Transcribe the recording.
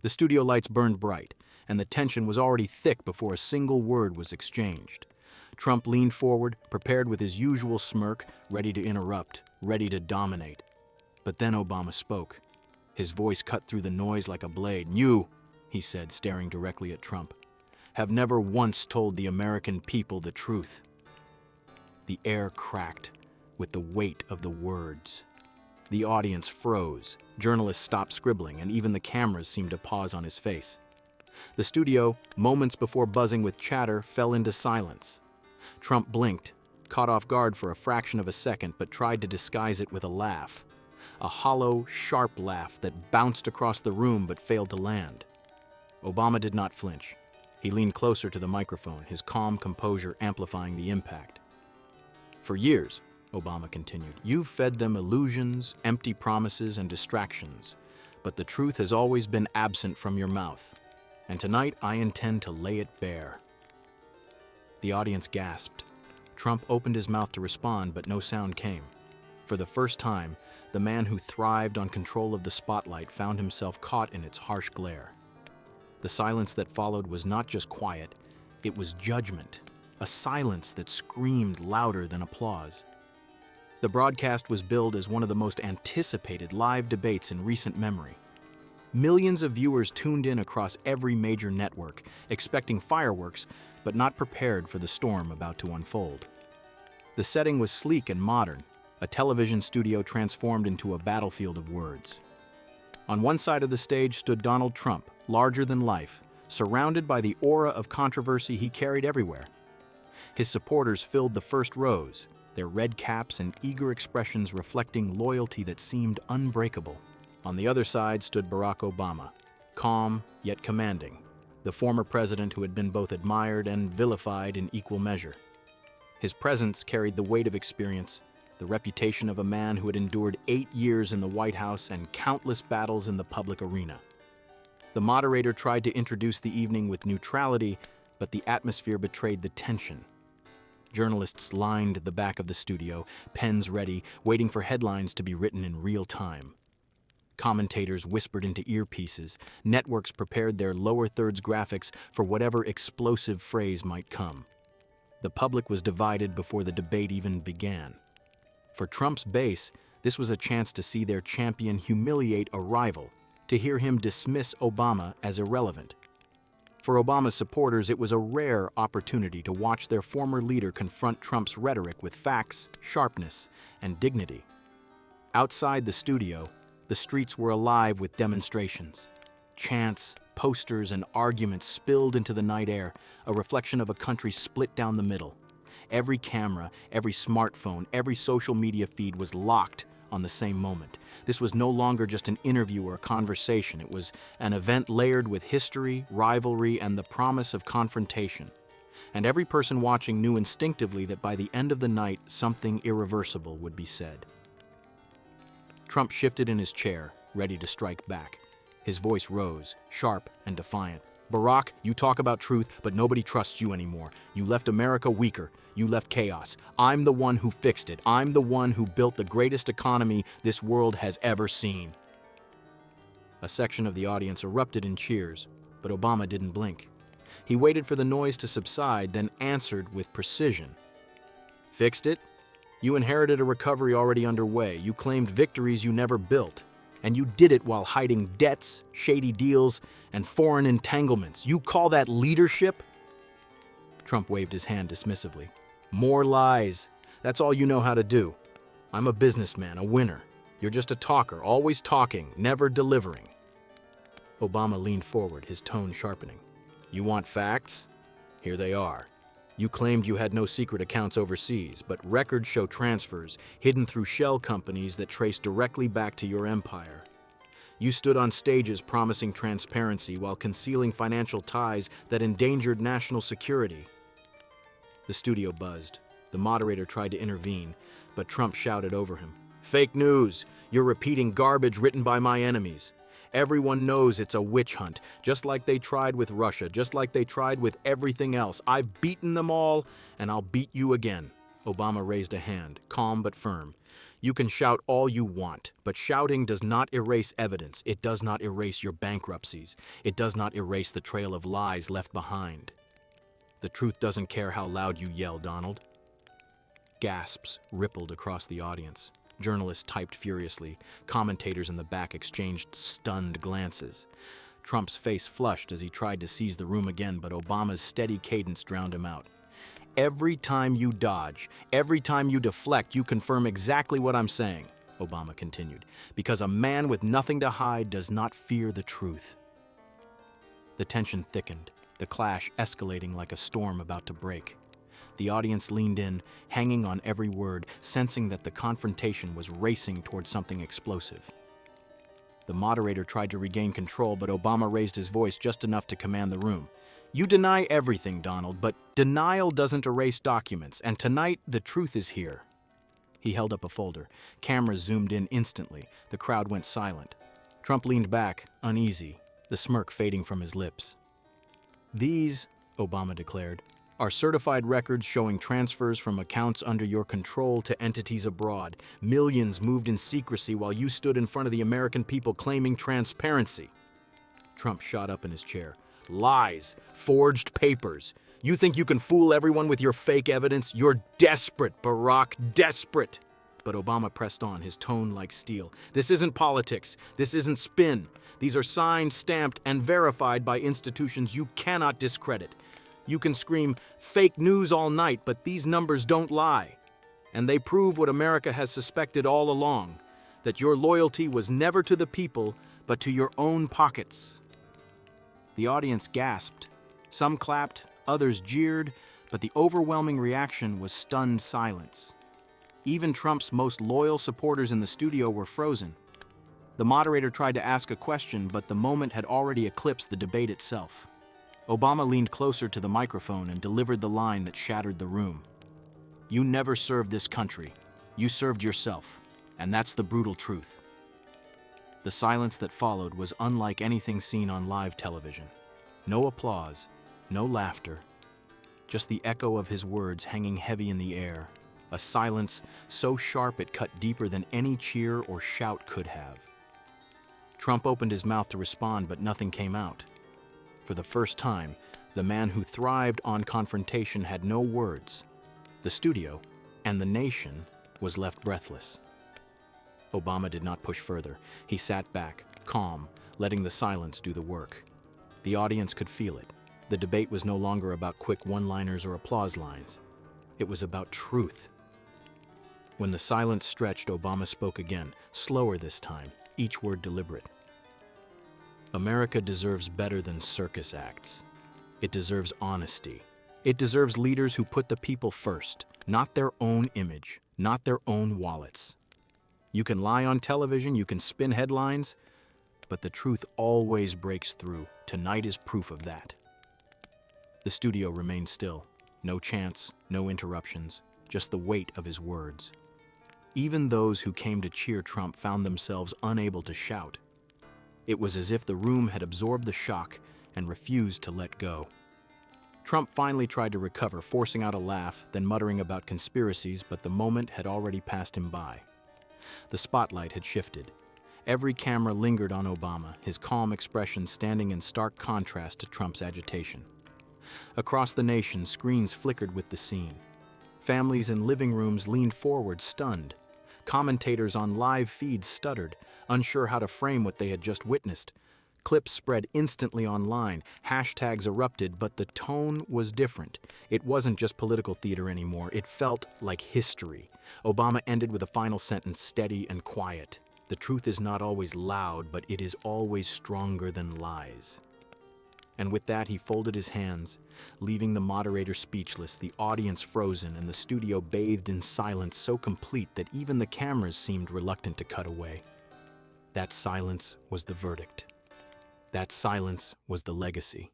The studio lights burned bright, and the tension was already thick before a single word was exchanged. Trump leaned forward, prepared with his usual smirk, ready to interrupt, ready to dominate. But then Obama spoke. His voice cut through the noise like a blade. "You," he said, staring directly at Trump, "have never once told the American people the truth." The air cracked with the weight of the words. The audience froze. Journalists stopped scribbling, and even the cameras seemed to pause on his face. The studio, moments before buzzing with chatter, fell into silence. Trump blinked, caught off guard for a fraction of a second, but tried to disguise it with a laugh. A hollow, sharp laugh that bounced across the room but failed to land. Obama did not flinch. He leaned closer to the microphone, his calm composure amplifying the impact. "For years," Obama continued, "you've fed them illusions, empty promises, and distractions, but the truth has always been absent from your mouth. And tonight I intend to lay it bare." The audience gasped. Trump opened his mouth to respond, but no sound came. For the first time, the man who thrived on control of the spotlight found himself caught in its harsh glare. The silence that followed was not just quiet, it was judgment, a silence that screamed louder than applause. The broadcast was billed as one of the most anticipated live debates in recent memory. Millions of viewers tuned in across every major network, expecting fireworks, but not prepared for the storm about to unfold. The setting was sleek and modern, a television studio transformed into a battlefield of words. On one side of the stage stood Donald Trump, larger than life, surrounded by the aura of controversy he carried everywhere. His supporters filled the first rows, their red caps and eager expressions reflecting loyalty that seemed unbreakable. On the other side stood Barack Obama, calm yet commanding, the former president who had been both admired and vilified in equal measure. His presence carried the weight of experience, the reputation of a man who had endured 8 years in the White House and countless battles in the public arena. The moderator tried to introduce the evening with neutrality, but the atmosphere betrayed the tension. Journalists lined the back of the studio, pens ready, waiting for headlines to be written in real time. Commentators whispered into earpieces. Networks prepared their lower thirds graphics for whatever explosive phrase might come. The public was divided before the debate even began. For Trump's base, this was a chance to see their champion humiliate a rival, to hear him dismiss Obama as irrelevant. For Obama's supporters, it was a rare opportunity to watch their former leader confront Trump's rhetoric with facts, sharpness, and dignity. Outside the studio, the streets were alive with demonstrations. Chants, posters, and arguments spilled into the night air, a reflection of a country split down the middle. Every camera, every smartphone, every social media feed was locked on the same moment. This was no longer just an interview or a conversation. It was an event layered with history, rivalry, and the promise of confrontation. And every person watching knew instinctively that by the end of the night, something irreversible would be said. Trump shifted in his chair, ready to strike back. His voice rose, sharp and defiant. "Barack, you talk about truth, but nobody trusts you anymore. You left America weaker. You left chaos. I'm the one who fixed it. I'm the one who built the greatest economy this world has ever seen." A section of the audience erupted in cheers, but Obama didn't blink. He waited for the noise to subside, then answered with precision. "Fixed it? You inherited a recovery already underway. You claimed victories you never built. And you did it while hiding debts, shady deals, and foreign entanglements. You call that leadership?" Trump waved his hand dismissively. "More lies. That's all you know how to do. I'm a businessman, a winner. You're just a talker, always talking, never delivering." Obama leaned forward, his tone sharpening. "You want facts? Here they are. You claimed you had no secret accounts overseas, but records show transfers hidden through shell companies that trace directly back to your empire. You stood on stages promising transparency while concealing financial ties that endangered national security." The studio buzzed. The moderator tried to intervene, but Trump shouted over him, "Fake news! You're repeating garbage written by my enemies. Everyone knows it's a witch hunt, just like they tried with Russia, just like they tried with everything else. I've beaten them all, and I'll beat you again. Obama raised a hand, calm but firm. You can shout all you want, but shouting does not erase evidence. It does not erase your bankruptcies. It does not erase the trail of lies left behind. The truth doesn't care how loud you yell, Donald. Gasps rippled across the audience. Journalists typed furiously. Commentators in the back exchanged stunned glances. Trump's face flushed as he tried to seize the room again, but Obama's steady cadence drowned him out. Every time you dodge, every time you deflect, you confirm exactly what I'm saying, Obama continued, because a man with nothing to hide does not fear the truth. The tension thickened, the clash escalating like a storm about to break. The audience leaned in, hanging on every word, sensing that the confrontation was racing towards something explosive. The moderator tried to regain control, but Obama raised his voice just enough to command the room. You deny everything, Donald, but denial doesn't erase documents, and tonight the truth is here. He held up a folder. Cameras zoomed in instantly. The crowd went silent. Trump leaned back, uneasy, the smirk fading from his lips. These, Obama declared, are certified records showing transfers from accounts under your control to entities abroad. Millions moved in secrecy while you stood in front of the American people claiming transparency. Trump shot up in his chair. Lies, forged papers. You think you can fool everyone with your fake evidence? You're desperate, Barack, desperate. But Obama pressed on, his tone like steel. This isn't politics. This isn't spin. These are signed, stamped, and verified by institutions you cannot discredit. You can scream fake news all night, but these numbers don't lie. And they prove what America has suspected all along, that your loyalty was never to the people, but to your own pockets. The audience gasped. Some clapped, others jeered, but the overwhelming reaction was stunned silence. Even Trump's most loyal supporters in the studio were frozen. The moderator tried to ask a question, but the moment had already eclipsed the debate itself. Obama leaned closer to the microphone and delivered the line that shattered the room. You never served this country. You served yourself, and that's the brutal truth. The silence that followed was unlike anything seen on live television. No applause, no laughter, just the echo of his words hanging heavy in the air, a silence so sharp it cut deeper than any cheer or shout could have. Trump opened his mouth to respond, but nothing came out. For the first time, the man who thrived on confrontation had no words. The studio and the nation was left breathless. Obama did not push further. He sat back, calm, letting the silence do the work. The audience could feel it. The debate was no longer about quick one-liners or applause lines. It was about truth. When the silence stretched, Obama spoke again, slower this time, each word deliberate. America deserves better than circus acts. It deserves honesty. It deserves leaders who put the people first, not their own image, not their own wallets. You can lie on television, you can spin headlines, but the truth always breaks through. Tonight is proof of that. The studio remained still. No chants, no interruptions, just the weight of his words. Even those who came to cheer Trump found themselves unable to shout. It was as if the room had absorbed the shock and refused to let go. Trump finally tried to recover, forcing out a laugh, then muttering about conspiracies, but the moment had already passed him by. The spotlight had shifted. Every camera lingered on Obama, his calm expression standing in stark contrast to Trump's agitation. Across the nation, screens flickered with the scene. Families in living rooms leaned forward, stunned. Commentators on live feeds stuttered, unsure how to frame what they had just witnessed. Clips spread instantly online, hashtags erupted, but the tone was different. It wasn't just political theater anymore, it felt like history. Obama ended with a final sentence, steady and quiet. The truth is not always loud, but it is always stronger than lies. And with that, he folded his hands, leaving the moderator speechless, the audience frozen, and the studio bathed in silence so complete that even the cameras seemed reluctant to cut away. That silence was the verdict. That silence was the legacy.